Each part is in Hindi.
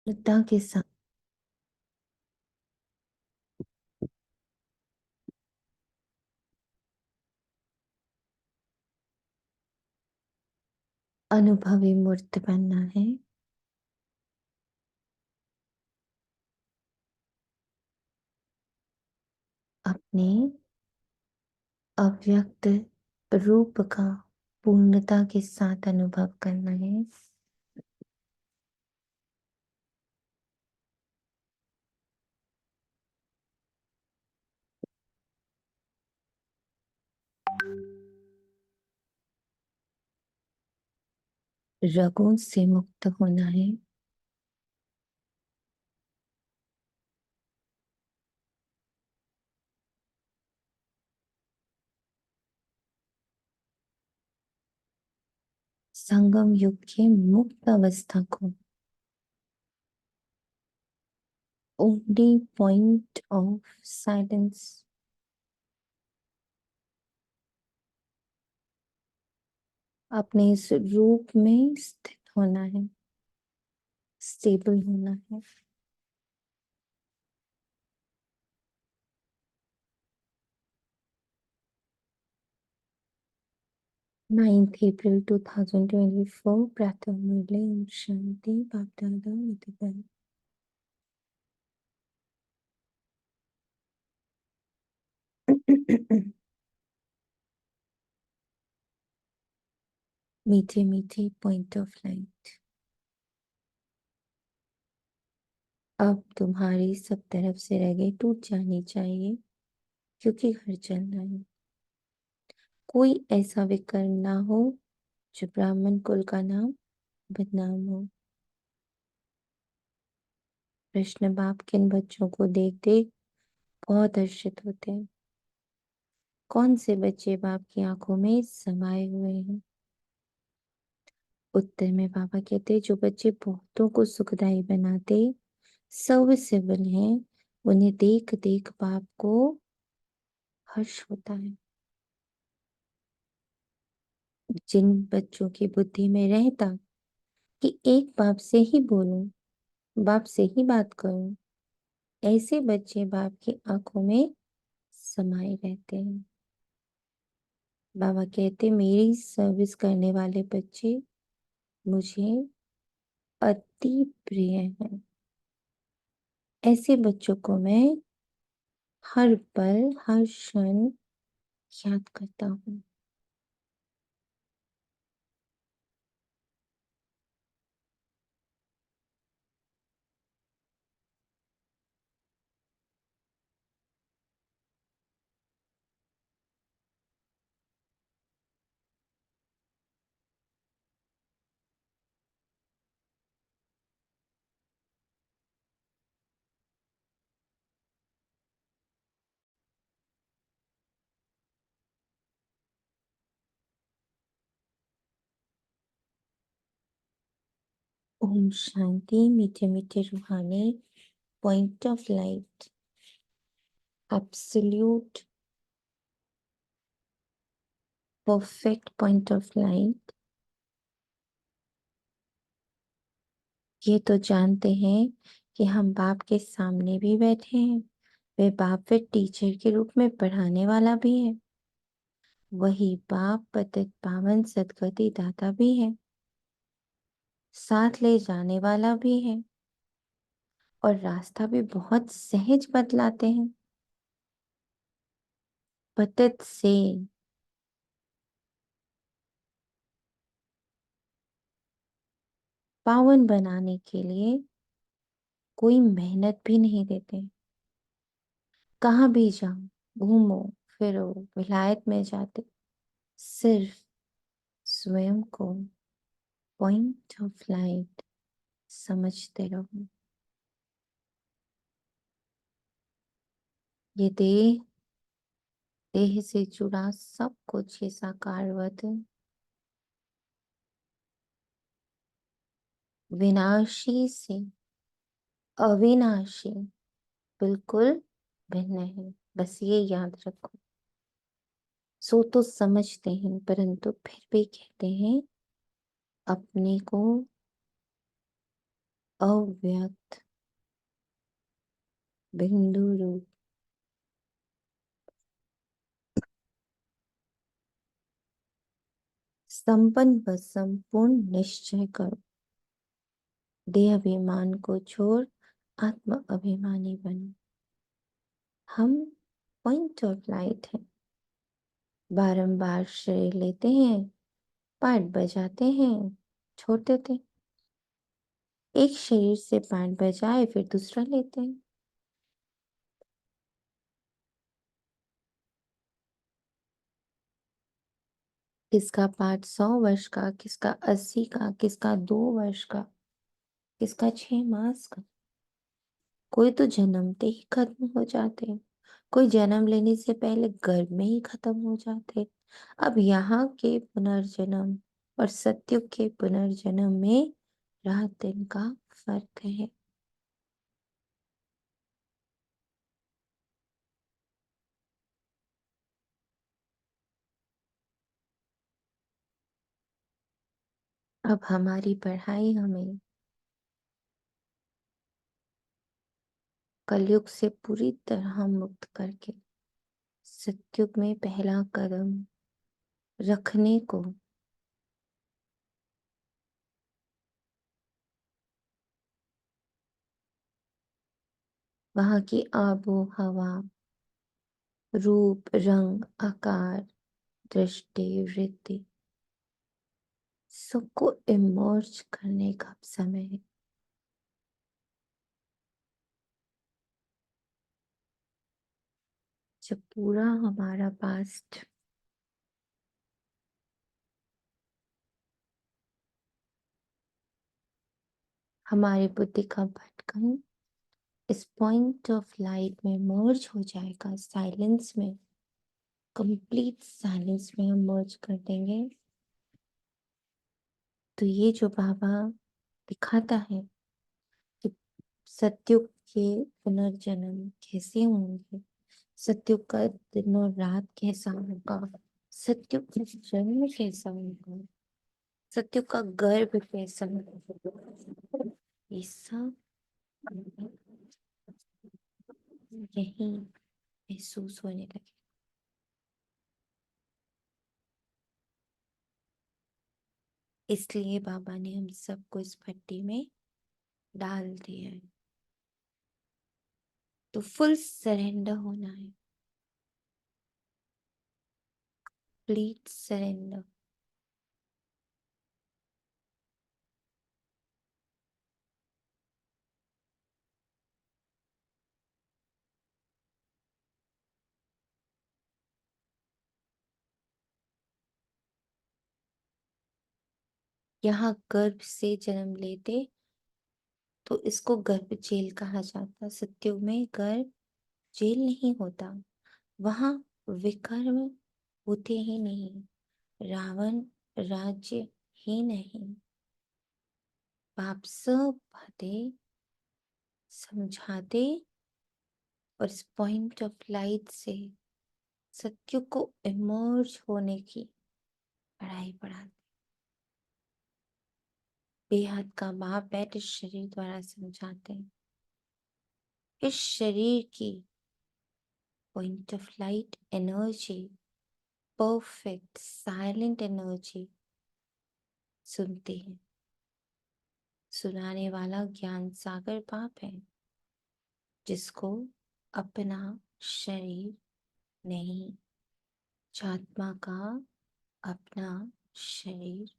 पूर्णता के साथ अनुभवी मूर्त बनना है। अपने अव्यक्त रूप का पूर्णता के साथ अनुभव करना है। रगों से मुक्त होना है। संगम युग की मुक्त अवस्था को ओनली पॉइंट ऑफ साइलेंस अपने इस रूप में स्थित होना है, स्टेबल होना है। 9 अप्रैल 2024 प्रातः मुरली। ओम शांति। बाप दादा मधुबन। मीठे मीठे पॉइंट ऑफ लाइट, अब तुम्हारी सब तरफ से रगे टूट जानी चाहिए, क्योंकि घर चलना है। कोई ऐसा विकर्ण ना हो जो ब्राह्मण कुल का नाम बदनाम हो। कृष्ण बाप किन बच्चों को देख देख बहुत हर्षित होते हैं। कौन से बच्चे बाप की आंखों में समाये हुए हैं? उत्तर में बाबा कहते, जो बच्चे बहुतों को सुखदायी बनाते सर्विसेबल हैं, उन्हें देख देख बाप को हर्ष होता है। जिन बच्चों की बुद्धि में रहता कि एक बाप से ही बोलूं, बाप से ही बात करूं, ऐसे बच्चे बाप की आंखों में समाये रहते हैं। बाबा कहते, मेरी सर्विस करने वाले बच्चे मुझे अति प्रिय हैं। ऐसे बच्चों को मैं हर पल हर क्षण याद करता हूँ। ओम शांति। मीठे मीठे रूहानी point of light, absolute perfect point of light. ये तो जानते हैं कि हम बाप के सामने भी बैठे हैं। वे बाप फिर टीचर के रूप में पढ़ाने वाला भी है। वही बाप पतित पावन सदगति दाता भी है, साथ ले जाने वाला भी है, और रास्ता भी बहुत सहज बतलाते हैं। पतित से पावन बनाने के लिए कोई मेहनत भी नहीं देते। कहाँ भी जाओ, घूमो फिरो, विलायत में जाते, सिर्फ स्वयं को पॉइंट ऑफ लाइट समझते रहो। ये देह, देह से जुड़ा सब कुछ ये साकारवत विनाशी से अविनाशी बिल्कुल भिन्न है। बस ये याद रखो। सो तो समझते हैं, परंतु फिर भी कहते हैं अपने को अव्यक्त बिंदु रूप संपन्न व संपूर्ण निश्चय करो। देह अभिमान को छोड़ आत्म अभिमानी बनो। हम पॉइंट ऑफ लाइट है। बारंबार शरीर लेते हैं, पार्ट बजाते हैं, छोड़ देते हैं। एक शरीर से पार्ट बजाए फिर दूसरा लेते हैं। किसका पार्ट 100 वर्ष का, किसका 80 का, किसका 2 वर्ष का, किसका 6 मास का। कोई तो जन्मते ही खत्म हो जाते हैं, कोई जन्म लेने से पहले गर्भ में ही खत्म हो जाते। अब यहाँ के पुनर्जन्म और सत्युग के पुनर्जन्म में रात दिन का फर्क है। अब हमारी पढ़ाई हमें कलयुग से पूरी तरह मुक्त करके सत्युग में पहला कदम रखने को, वहां की आबो हवा, रूप रंग आकार, दृष्टि वृत्ति, सबको इमर्ज करने का समय है। जब पूरा हमारा पास्ट हमारी बुद्धि का भटकन इस पॉइंट ऑफ लाइट में मर्ज हो जाएगा, साइलेंस में, कंप्लीट साइलेंस में हम मर्ज कर देंगे, तो ये जो बाबा दिखाता है कि सत्युग के पुनर्जन्म कैसे होंगे, सत्युग का दिन और रात कैसा होगा, सत्युग का जन्म कैसा होगा, सत्युग का गर्भ कैसा होगा, ये सब यही महसूस होने लगे। इसलिए बाबा ने हम सबको इस भट्टी में डाल दिया है। तो फुल सरेंडर होना है, प्लीज सरेंडर। यहाँ गर्भ से जन्म लेते तो इसको गर्भ जेल कहा जाता। सत्युग में गर्भ जेल नहीं होता, वहां विकर्म होते ही नहीं, रावण राज्य ही नहीं। पाप सब बातें समझाते और इस पॉइंट ऑफ लाइट से सत्य को इमर्ज होने की पढ़ाई पढ़ाते। बेहद का बाप बैठ इस शरीर द्वारा समझाते हैं। इस शरीर की point of light energy, perfect silent energy सुनते हैं। सुनाने वाला ज्ञान सागर बाप है, जिसको अपना शरीर नहीं, आत्मा का अपना शरीर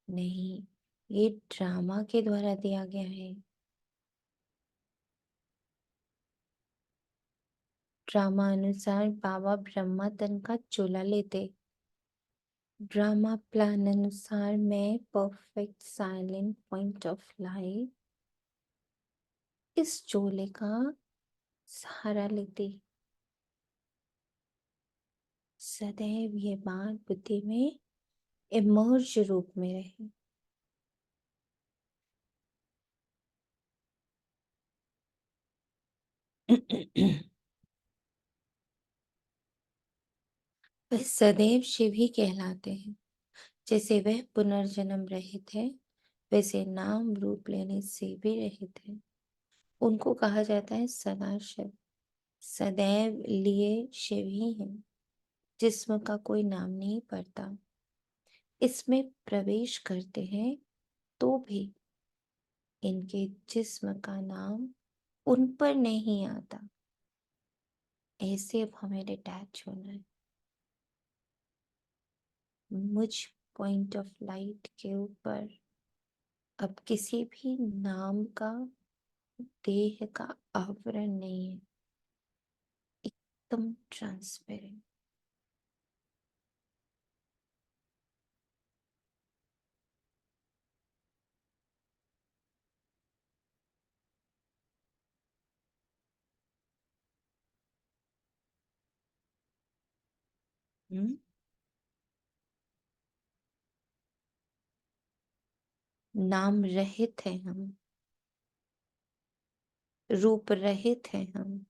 नहीं, ये ड्रामा के द्वारा दिया गया है। ड्रामा अनुसार बाबा ब्रह्मा तन का चोला लेते। ड्रामा प्लान अनुसार मैं perfect silent point of light इस चोले का सहारा लेती। सदैव ये बात बुद्धि में इमर्ज रूप में रहे। वह सदैव शिव ही कहलाते हैं। जैसे वह पुनर्जन्म रहित है, वैसे नाम रूप लेने से भी रहित है। उनको कहा जाता है सदाशिव। सदैव लिए शिव ही है। जिस्म का कोई नाम नहीं पड़ता। इसमें प्रवेश करते हैं तो भी इनके जिस्म का नाम उन पर नहीं आता। ऐसे अब हमें डिटैच होना है। मुझ पॉइंट ऑफ लाइट के ऊपर अब किसी भी नाम का, देह का आवरण नहीं है। एकदम ट्रांसपेरेंट। नाम रहित है हम, रूप रहित है हम,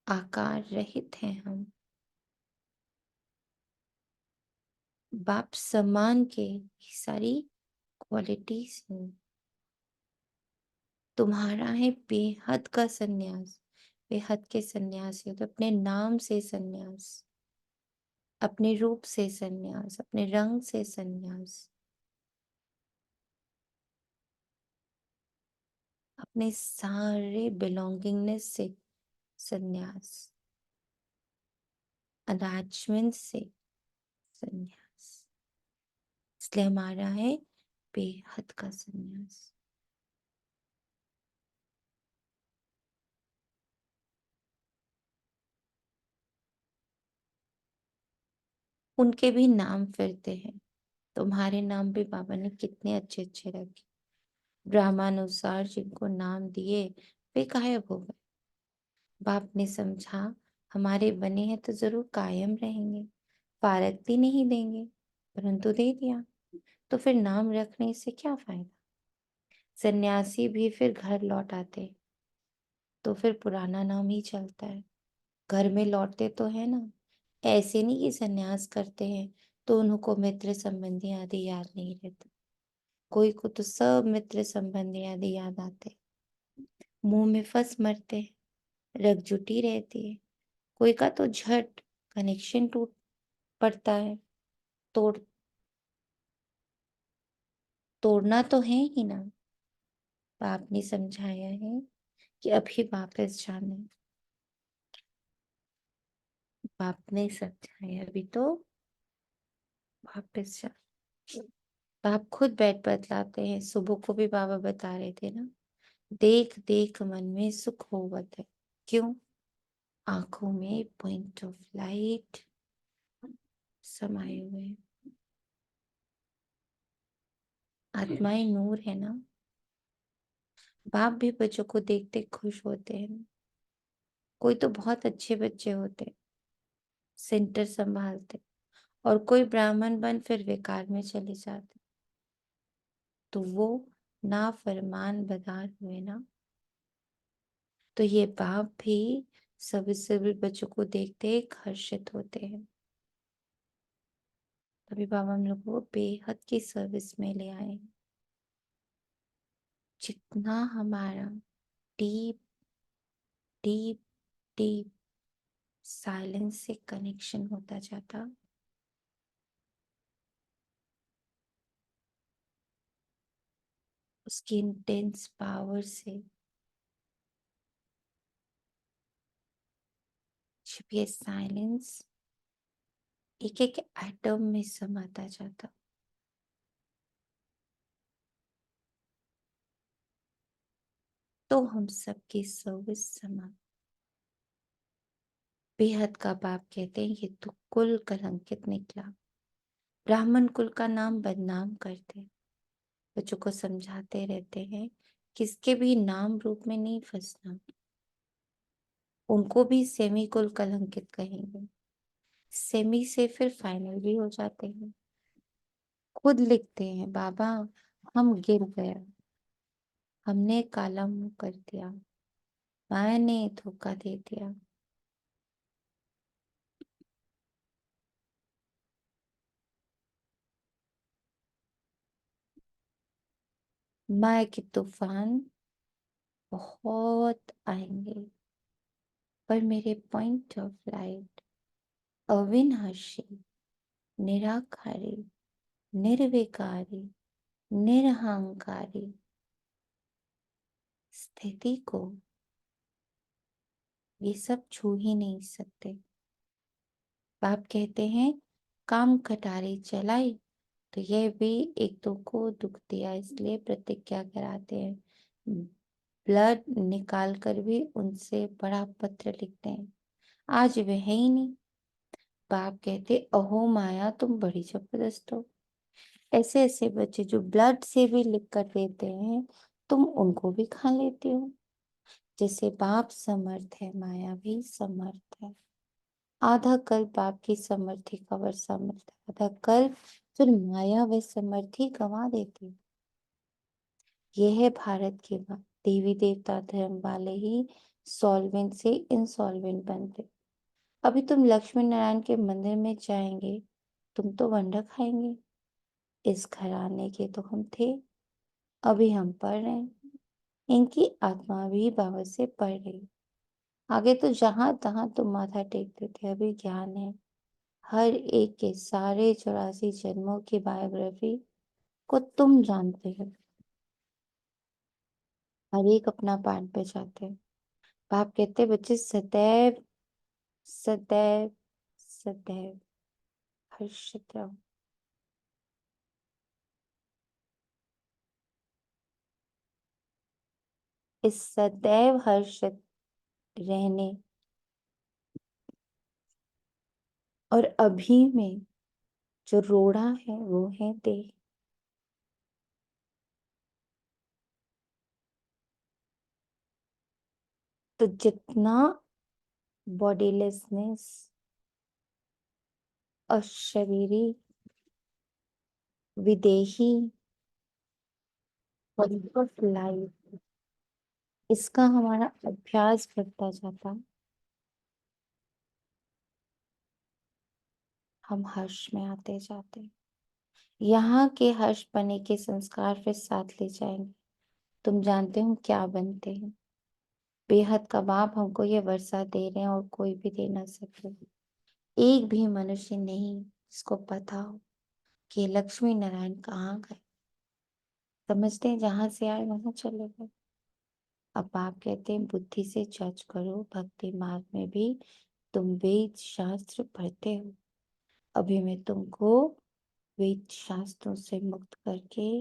आकार रहित है हम। बाप समान के ये सारी क्वालिटीज हैं। तुम्हारा है बेहद का सन्यास। बेहद के सन्यासी हो तो अपने नाम से सन्यास, अपने रूप से सन्यास, अपने रंग से सन्यास, अपने सारे बिलोंगिंगनेस से सन्यास, अटैचमेंट से सन्यास। इसलिए हमारा है बेहद का सन्यास। उनके भी नाम फिरते हैं। तुम्हारे नाम भी बाबा ने कितने अच्छे अच्छे रखे। ब्रह्मानुसार जिनको नाम दिए वे गायब हो गए। बाप ने समझा हमारे बने हैं तो जरूर कायम रहेंगे, फारकती नहीं देंगे, परंतु दे दिया। तो फिर नाम रखने से क्या फायदा। सन्यासी भी फिर घर लौट आते तो फिर पुराना नाम ही चलता है। घर में लौटते तो है ना। ऐसे नहीं कि सन्यास करते हैं तो उनको मित्र संबंधी आदि याद नहीं रहते। कोई को तो सब मित्र संबंधी आदि याद आते, मुंह में फंस मरते, रग जुटी रहती है। कोई का तो झट कनेक्शन टूट पड़ता है। तोड़ तोड़ना तो है ही ना। बाप ने समझाया है कि अभी वापस जाना है। बाप ने समझाया अभी तो वापस जा। बाप खुद बैठ बतलाते हैं। सुबह को भी बाबा बता रहे थे ना, देख देख मन में सुख होवत है। क्यों। आंखों में पॉइंट ऑफ लाइट समाये हुए हैं। आत्माएं नूर है ना। बाप भी बच्चों को देखते खुश होते हैं। कोई तो बहुत अच्छे बच्चे होते, सेंटर संभालते, और कोई ब्राह्मण बन फिर विकार में चले जाते। तो वो ना फरमान बदार हुए ना। तो ये बाप भी सभी सभी बच्चों को देखते हर्षित होते हैं। तभी बाबा हम लोग को बेहद की सर्विस में ले आए। जितना हमारा डीप डीप डीप साइलेंस से कनेक्शन होता जाता, उसकी इंटेंस पावर से जब ये साइलेंस एक एक एटम में समाता जाता, तो हम सबकी सर्विस समा। बेहद का बाप कहते हैं ये तो कुल कलंकित निकला। ब्राह्मण कुल का नाम बदनाम करते। बच्चों को समझाते रहते हैं किसके भी नाम रूप में नहीं फंसना। उनको भी सेमी कुल कलंकित कहेंगे। सेमी से फिर फाइनल भी हो जाते हैं। खुद लिखते हैं बाबा हम गिर गए, हमने काला मुंह कर दिया, मैंने धोखा दे दिया। माया के तूफान बहुत आएंगे, पर मेरे पॉइंट ऑफ लाइट अविनाशी, निराकारी, निर्विकारी, निरहंकारी स्थिति को ये सब छू ही नहीं सकते। बाप कहते हैं काम कटारी चलाई, तो यह भी एक दो को दुख दिया, इसलिए प्रतिज्ञा कराते हैं। ब्लड निकाल कर भी उनसे बड़ा पत्र लिखते हैं। आज वह है ही नहीं। बाप कहते अहो माया तुम बड़ी जबरदस्त हो। ऐसे ऐसे बच्चे जो ब्लड से भी लिख कर देते हैं, तुम उनको भी खा लेती हो। जैसे बाप समर्थ है, माया भी समर्थ है। आधा कल बाप की समर्थी का वर समर्थ, आधा कल फिर माया व समर्थी गंवा देती। यह है भारत की बात। देवी देवता धर्म वाले ही सॉल्वेंट से इंसॉल्वेंट बनते। अभी तुम लक्ष्मी नारायण के मंदिर में जाएंगे, तुम तो वंडा खाएंगे। इस घराने के तो हम थे, अभी हम पढ़ रहे हैं। इनकी आत्मा भी बाबा से पढ़ रही। आगे तो जहां तहां तुम माथा टेकते थे, अभी ज्ञान है। हर एक के सारे 84 जन्मों की बायोग्राफी को तुम जानते हो। हर एक अपना पार्ट बजाते हैं। बाप कहते बच्चे सदैव सदैव सदैव हर्षित रहो। इस सदैव हर्षित रहने और अभी में जो रोड़ा है वो है देह। तो जितना बॉडीलेसनेस, अशरीरी, विदेही, लाइफ, इसका हमारा अभ्यास बढ़ता जाता, हम हर्ष में आते जाते। यहाँ के हर्ष पने के संस्कार फिर साथ ले जाएंगे। तुम जानते हो क्या बनते हैं। बेहद का बाप हमको ये वर्षा दे रहे हैं और कोई भी दे ना सके। एक भी मनुष्य नहीं जिसको पता हो कि लक्ष्मी नारायण कहाँ गए। समझते हैं जहां से आए वहां चले गए। अब आप कहते हैं बुद्धि से जज करो। भक्ति मार्ग में भी तुम वेद शास्त्र पढ़ते हो। अभी मैं तुमको वेद शास्त्रों से मुक्त करके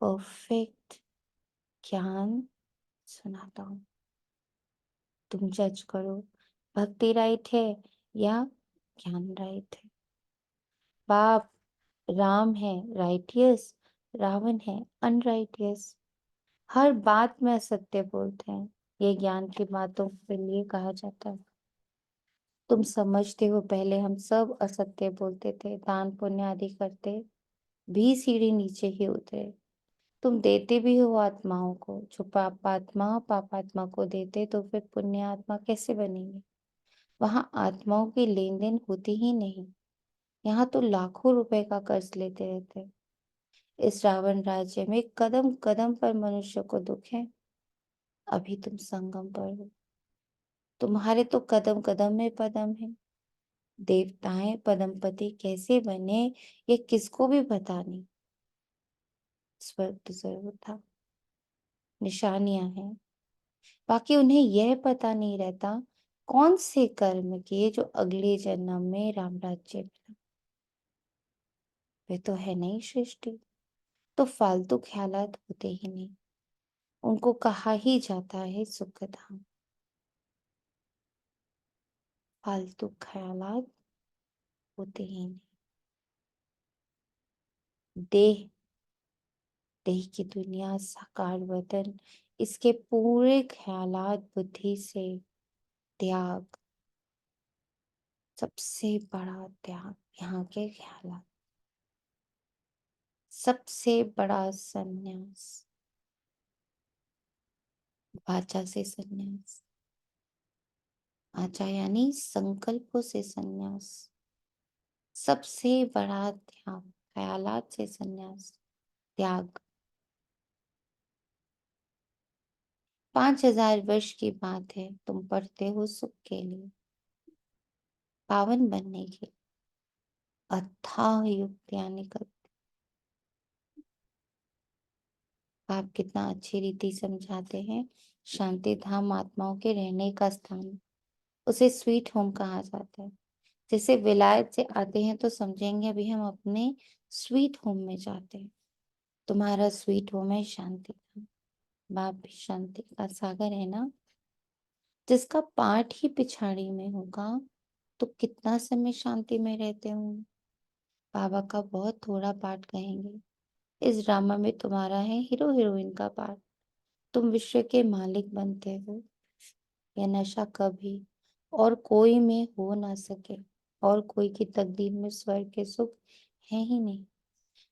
परफेक्ट ज्ञान सुनाता हूँ। तुम जज करो, भक्ति राइट है या ज्ञान राइट है। बाप राम है राइटियस, रावण है अनराइटियस। हर बात में असत्य बोलते हैं। ये ज्ञान की बातों के लिए कहा जाता है। तुम समझते हो पहले हम सब असत्य बोलते थे, दान पुण्य आदि करते भी सीढ़ी नीचे ही उतरे। तुम देते भी हो आत्माओं को। जो पापात्मा को देते तो फिर पुण्य आत्मा कैसे बनेंगे। वहां आत्माओं की लेन देन होती ही नहीं। यहाँ तो लाखों रुपए का कर्ज लेते रहते। इस रावण राज्य में कदम कदम पर मनुष्य को दुख है। अभी तुम संगम पर हो, तुम्हारे तो कदम कदम में पदम है। देवताएं पदमपति कैसे बने ये किसको भी पता नहीं। स्वर्ग तो जरूर था, निशानियां हैं, बाकी उन्हें यह पता नहीं रहता कौन से कर्म किए जो अगले जन्म में राम राज्य मिला। वे तो है नहीं सृष्टि, तो फालतू ख्यालात होते ही नहीं। उनको कहा ही जाता है सुख धाम। फालतू ख्यालात होते ही नहीं। देह, देह की दुनिया, साकार वतन, इसके पूरे ख्यालात बुद्धि से त्याग, सबसे बड़ा त्याग यहाँ के ख्यालात, सबसे बड़ा संन्यास, वाचा से संन्यास। वाचा यानी संकल्पों से संन्यास, सबसे बड़ा त्याग, ख्यालात से संन्यास, त्याग। 5,000 वर्ष की बात है, तुम पढ़ते हो सुख के लिए, पावन बनने के, अथाह युक्तियां निकल। आप कितना अच्छी रीति समझाते हैं। शांति धाम आत्माओं के रहने का स्थान है। उसे स्वीट होम कहा जाता है। जैसे विलायत से आते हैं तो समझेंगे अभी हम अपने स्वीट होम में जाते हैं। तुम्हारा स्वीट होम है शांति धाम। बाप भी शांति का सागर है ना। जिसका पाठ ही पिछाड़ी में होगा तो कितना समय शांति में रहते होंगे। बाबा का बहुत थोड़ा पाठ कहेंगे। इस ड्रामा में तुम्हारा है हीरो हीरोइन का पार्ट। तुम विश्व के मालिक बनते हो। यह नशा कभी और कोई में हो ना सके, और कोई की तकदीर में स्वर्ग के सुख है ही नहीं।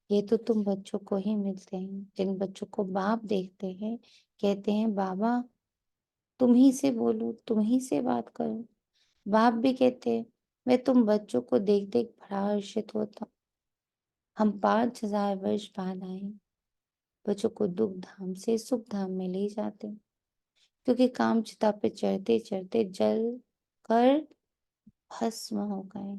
ये तो तुम बच्चों को ही मिलते हैं। जिन बच्चों को बाप देखते हैं कहते हैं बाबा तुम ही से बोलूं, तुम ही से बात करूं। बाप भी कहते हैं मैं तुम बच्चों को देख देख बड़ा हर्षित होता। हम 5,000 वर्ष बाद आए। बच्चों को दुख धाम से सुख धाम में ले जाते हैं, क्योंकि काम चिता पे चढ़ते चढ़ते जल कर भस्म हो गए।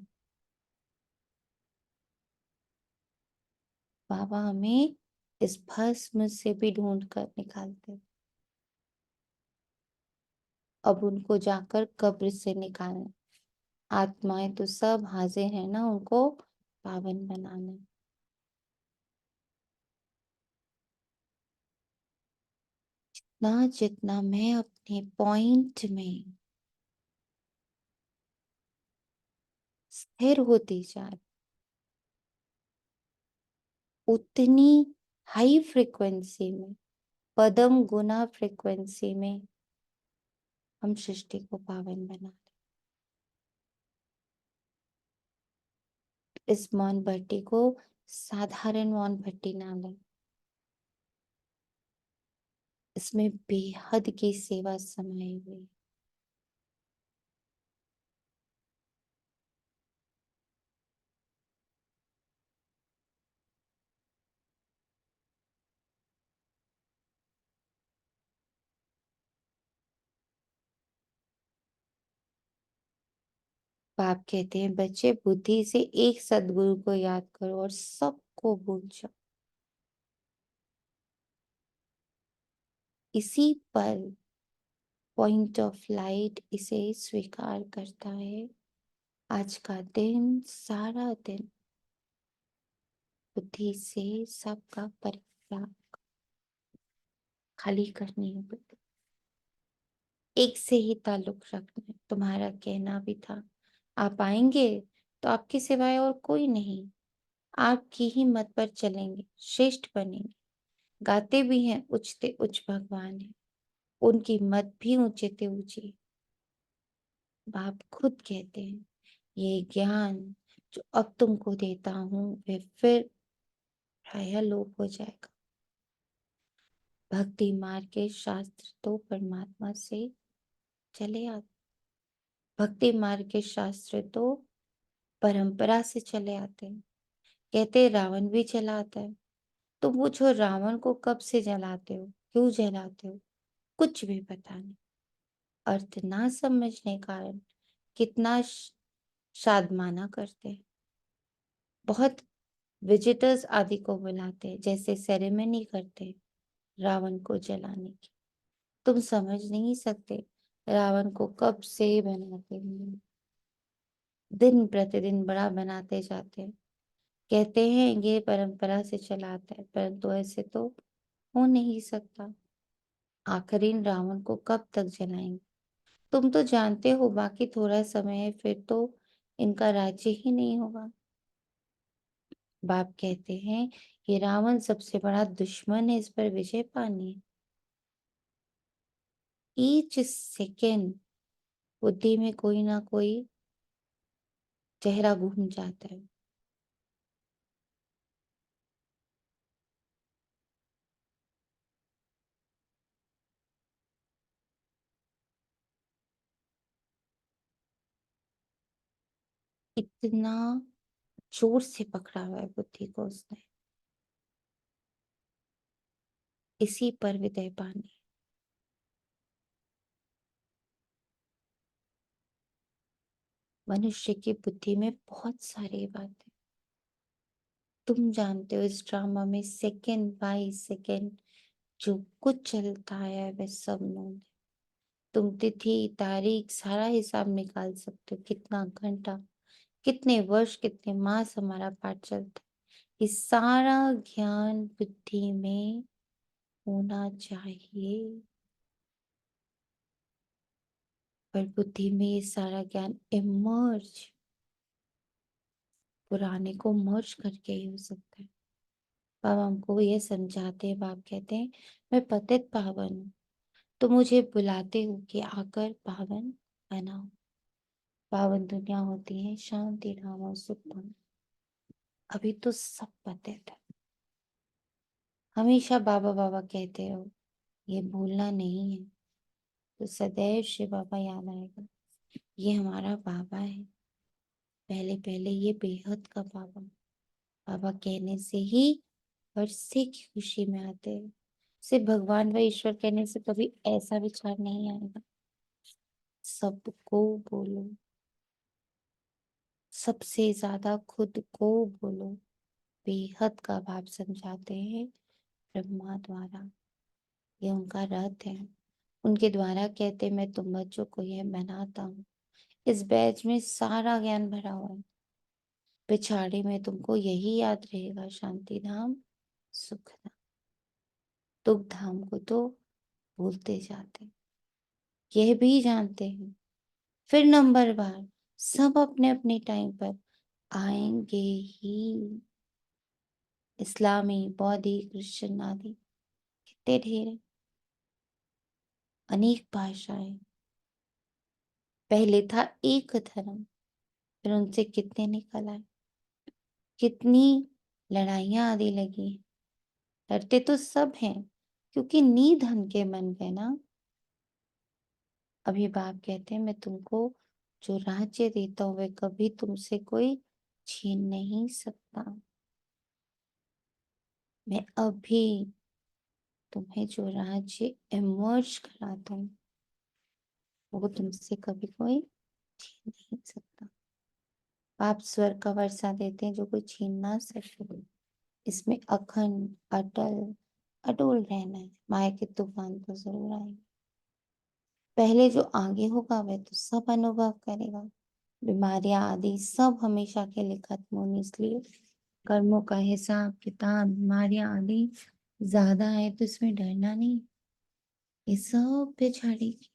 बाबा हमें इस भस्म से भी ढूंढ कर निकालते। अब उनको जाकर कब्र से निकालना। आत्माएं तो सब हाजिर है ना, उनको पावन बनाना। ना जितना मैं अपने पॉइंट में स्थिर होती जा रही, उतनी हाई फ्रिक्वेंसी में, पदम गुना फ्रिक्वेंसी में हम सृष्टि को पावन बना रहे। इस मौन भट्टी को साधारण मौन भट्टी ना लें। इसमें बेहद की सेवा समाई हुई। बाप कहते हैं बच्चे बुद्धि से एक सदगुरु को याद करो और सबको भूल जाओ। इसी पर पॉइंट ऑफ लाइट इसे स्वीकार करता है। आज का दिन सारा दिन बुद्धि से सबका परित्याग खाली करनी है। बुद्धि एक से ही ताल्लुक रखना है। तुम्हारा कहना भी था आप आएंगे तो आपके सिवाय और कोई नहीं, आपकी ही मत पर चलेंगे, श्रेष्ठ बनेंगे। गाते भी हैं उचते उच्च भगवान है, उनकी मत भी ऊंचे ते ऊंची। बाप खुद कहते हैं ये ज्ञान जो अब तुमको देता हूं वह फिर प्रायः लोप हो जाएगा। भक्ति मार्ग के शास्त्र तो परमात्मा से चले आते। भक्ति मार्ग के शास्त्र तो परंपरा से चले आते हैं। कहते रावण भी चला आता है। तुम पूछो रावण को कब से जलाते हो, क्यों जलाते हो? कुछ भी पता नहीं। अर्थ ना समझने कारण कितना शादमाना करते हैं। बहुत विजिटर्स आदि को बुलाते हैं, जैसे सेरेमनी करते हैं रावण को जलाने की। तुम समझ नहीं सकते रावण को कब से बनाते हैं। दिन प्रतिदिन बड़ा बनाते जाते हैं। कहते हैं ये परंपरा से चला आता है, परंतु ऐसे तो हो नहीं सकता। आखिरी रावण को कब तक जलाएंगे? तुम तो जानते हो बाकी थोड़ा समय है, फिर तो इनका राज्य ही नहीं होगा। बाप कहते हैं ये रावण सबसे बड़ा दुश्मन है, इस पर विजय पानी है। ईच सेकेंड बुद्धि में कोई ना कोई चेहरा घूम जाता है। इतना जोर से पकड़ा हुआ है बुद्धि को उसने। इसी पर विजय पानी। मनुष्य की बुद्धि में बहुत सारी बातें, तुम जानते हो इस ड्रामा में सेकंड बाय सेकंड जो कुछ चलता है वह सब नोट। तुम तिथि तारीख सारा हिसाब निकाल सकते हो, कितना घंटा, कितने वर्ष, कितने मास हमारा पाठ चलता है। ये सारा ज्ञान बुद्धि में होना चाहिए, पर बुद्धि में ये सारा ज्ञान इमर्ज, पुराने को मर्ज करके ही हो सकता है। बाबा हमको ये समझाते हैं, बाप कहते हैं मैं पतित पावन हूँ, तो मुझे बुलाते हो कि आकर पावन बनाओ। पावन दुनिया होती है शांति धाम और सुख धाम। अभी तो सब पतित है। हमेशा बाबा बाबा कहते हो, ये भूलना नहीं है। तो सदैव शिव बाबा याद आएगा, ये हमारा बाबा है। पहले पहले ये बेहद का बाबा, बाबा कहने से ही वर्षे की खुशी में आते हैं। सिर्फ भगवान व ईश्वर कहने से कभी ऐसा विचार नहीं आएगा। सबको बोलो, सबसे ज्यादा खुद को बोलो। बेहद का भाव समझाते हैं ब्रह्मा द्वारा, ये उनका रथ है। उनके द्वारा कहते मैं तुम बच्चों को यह बनाता हूँ। इस बैच में सारा ज्ञान भरा हुआ है। पिछाड़ी में तुमको यही याद रहेगा, शांति धाम सुख धाम। दुख धाम को तो भूलते जाते, यह भी जानते हैं। फिर नंबर बार सब अपने अपने टाइम पर आएंगे ही। इस्लामी, बौद्धी, क्रिश्चियन आदि कितने ढेर है, अनेक भाषाएं। पहले था एक धर्म, फिर उनसे कितने निकल आए, कितनी लड़ाइयां आदि लगी। लड़ते तो सब हैं क्योंकि नी धन के बन गए ना। अभी बाप कहते हैं मैं तुमको जो राज्य देता हूँ वह कभी तुमसे कोई छीन नहीं सकता। मैं अभी तुम्हें जो राज्य इमर्ज कराता हूँ वो तुमसे कभी कोई छीन नहीं सकता। आप स्वर्ग का वर्षा देते हैं जो कोई छीन ना सके। इसमें अखंड अटल अटूल रहना है। माया के तूफान तो जरूर आएंगे। पहले जो आगे होगा वह तो सब अनुभव करेगा। बीमारियां आदि सब हमेशा के लिए खत्म होनी, इसलिए कर्मों का हिसाब किताब, बीमारियां आदि ज्यादा है तो इसमें डरना नहीं। ये सब पे छाड़ेगी,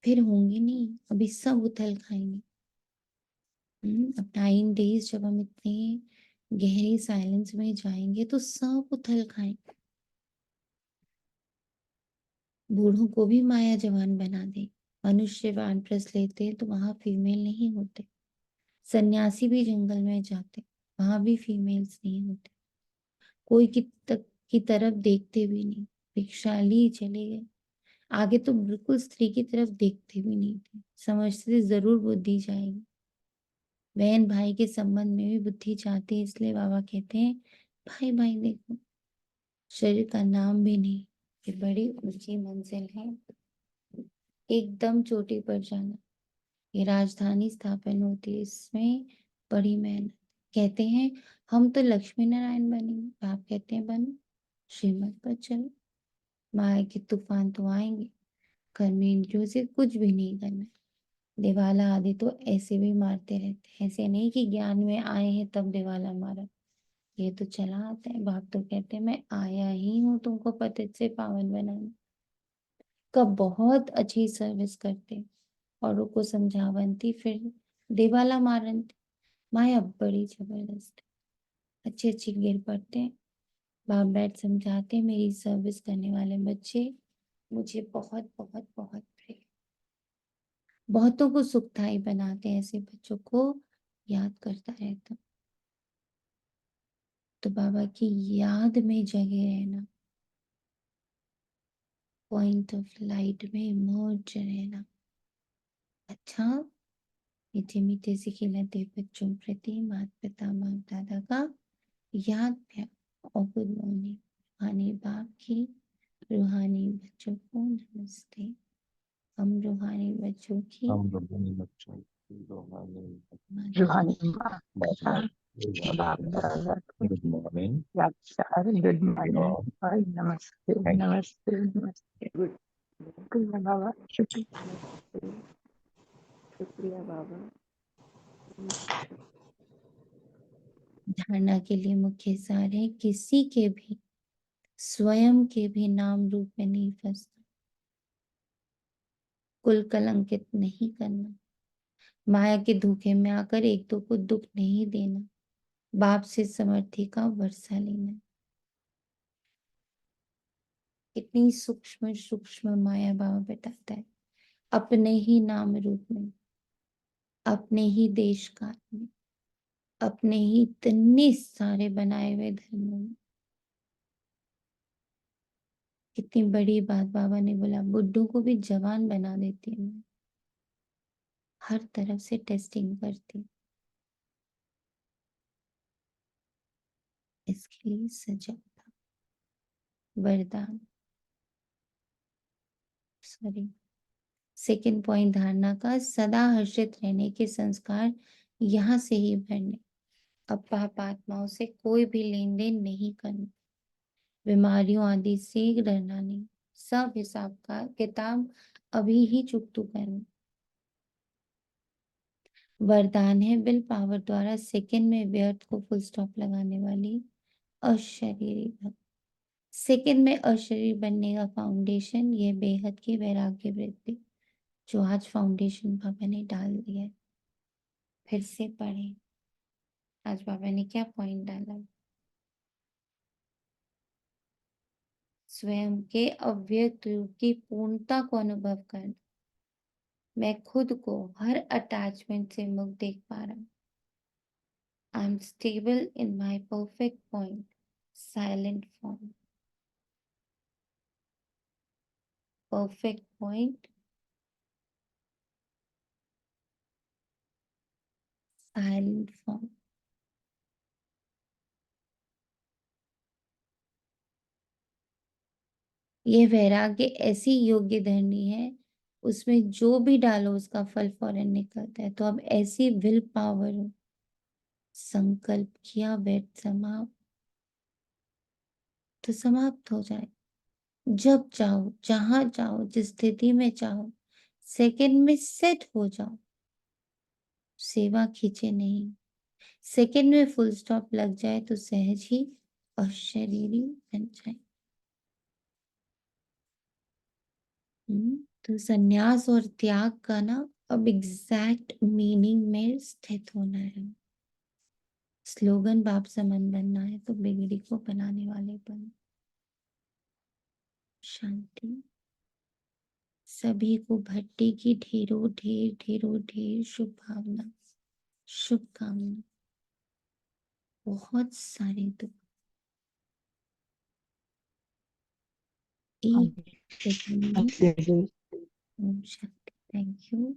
फिर होंगे नहीं, अभी सब उथल खाएंगे। अब 9 डेज जब हम इतने गहरी साइलेंस में जाएंगे तो सब उथल खाएंगे। बूढ़ों को भी माया जवान बना दे। मनुष्य वानप्रस्थ लेते हैं तो वहां फीमेल नहीं होते। सन्यासी भी जंगल में जाते, वहां भी फीमेल्स नहीं होते। कोई की तरफ देखते भी नहीं, भिक्षा ली चले गए। आगे तो बिल्कुल स्त्री की तरफ देखते भी नहीं थे, समझते थे जरूर बुद्धि जाएगी। बहन भाई के संबंध में भी बुद्धि जाती है, इसलिए बाबा कहते हैं भाई भाई देखो, शरीर का नाम भी नहीं। ये बड़ी ऊंची मंजिल है, एकदम चोटी पर जाना। ये राजधानी स्थापन होती है, इसमें बड़ी मेहनत। कहते हैं हम तो लक्ष्मी नारायण बनेंगे, आप कहते हैं बनो, श्रीमत पर चलो। माया के तूफान तो आएंगे, कर्म इंद्रियों से कुछ भी नहीं करना है। दिवाला आदि तो ऐसे भी मारते रहते हैं, ऐसे नहीं कि ज्ञान में आए हैं तब दिवाला मारा। ये तो चला आता है। बाप तो कहते हैं मैं आया ही हूँ तुमको पतित से पावन बनाने का। बहुत अच्छी सर्विस करते औरों को समझावंती, फिर दिवाला मारंती। माया बड़ी जबरदस्त है। अच्छी अच्छी गिर पड़ते हैं। बाप बैठ समझाते हैं मेरी सर्विस करने वाले बच्चे मुझे बहुत बहुत बहुत प्रिय। बहुतों को सुखदाई बनाते हैं, ऐसे बच्चों को याद करता रहता हूं। तो बाबा की याद में जगे रहना, पॉइंट ऑफ लाइट में इमर्ज रहना। अच्छा, मीठे मीठे से खिलाते बच्चों प्रति माता पिता माँ दादा का याद प्यार और गुड मॉर्निंग। रूहानी बाप की रूहानी बच्चों को नमस्ते। हम रूहानी बच्चों की हम लोगों ने बच्चों रूहानी माँ बाप दादा Good morning. गुड मॉर्निंग और नमस्ते Thank नमस्ते नमस्ते शुक्रिया बाबा शुक्रिया बाबा। धारणा के लिए मुख्य सार है, किसी के भी स्वयं के भी नाम रूप में नहीं फंसना, कुल कलंकित नहीं करना, माया के धोखे में आकर एक दो को दुख नहीं देना, बाप से समर्थी का वर्षा लेना। कितनी सूक्ष्म सूक्ष्म माया बाबा बताता है, अपने ही नाम रूप में, अपने ही देश काल में, अपने ही इतने सारे बनाए हुए धर्मों में। कितनी बड़ी बात बाबा ने बोला, बुड्ढों को भी जवान बना देती है मैं, हर तरफ से टेस्टिंग करती, इसके लिए सजगता, वरदान। सॉरी, सेकंड पॉइंट धारणा का, सदा हर्षित रहने के संस्कार यहाँ से ही भरने। अब पाप आत्माओं से कोई भी लेन देन नहीं करना, बीमारियों आदि से डरना नहीं, सब हिसाब का किताब अभी ही चुकतू करना। वरदान है, विल पावर द्वारा सेकंड में व्यर्थ को फुल स्टॉप लगाने वाली अशरीरी भक्ति। सेकंड में अशरीर बनने का फाउंडेशन, ये बेहद की वैराग्य वृत्ति, जो आज फाउंडेशन बाबा ने डाल दिया है। फिर से पढ़ें, आज बाबा ने क्या पॉइंट डाला, स्वयं के अव्यक्त रूप की पूर्णता को अनुभव करना। मैं खुद को हर अटैचमेंट से मुक्त देख पा रहा हूँ। I am stable in my perfect point, silent form. Perfect point, silent form. ये वैराग्य ऐसी योग्य धरनी है, उसमें जो भी डालो उसका फल फौरन निकलता है। तो अब ऐसी विल पावर हो, संकल्प किया व्यर्थ समाप्त, तो समाप्त हो जाए। जब चाहो, जहां चाहो, जिस स्थिति में चाहो, सेकंड में सेट हो जाओ। सेवा खींचे नहीं, सेकंड में फुल स्टॉप लग जाए तो सहज ही अशरीरी बन जाए। तो संन्यास और त्याग का ना अब एग्जैक्ट मीनिंग में स्थित होना है। स्लोगन बाप से मन बनना है तो बिगड़ी को बनाने वाले बन। शांति। सभी को भट्टी की ढेरों ढेर ढेरों ढेर शुभकामना, शुभकामना। बहुत सारे दुख एक सेकंड में। ओम शांति। Thank you.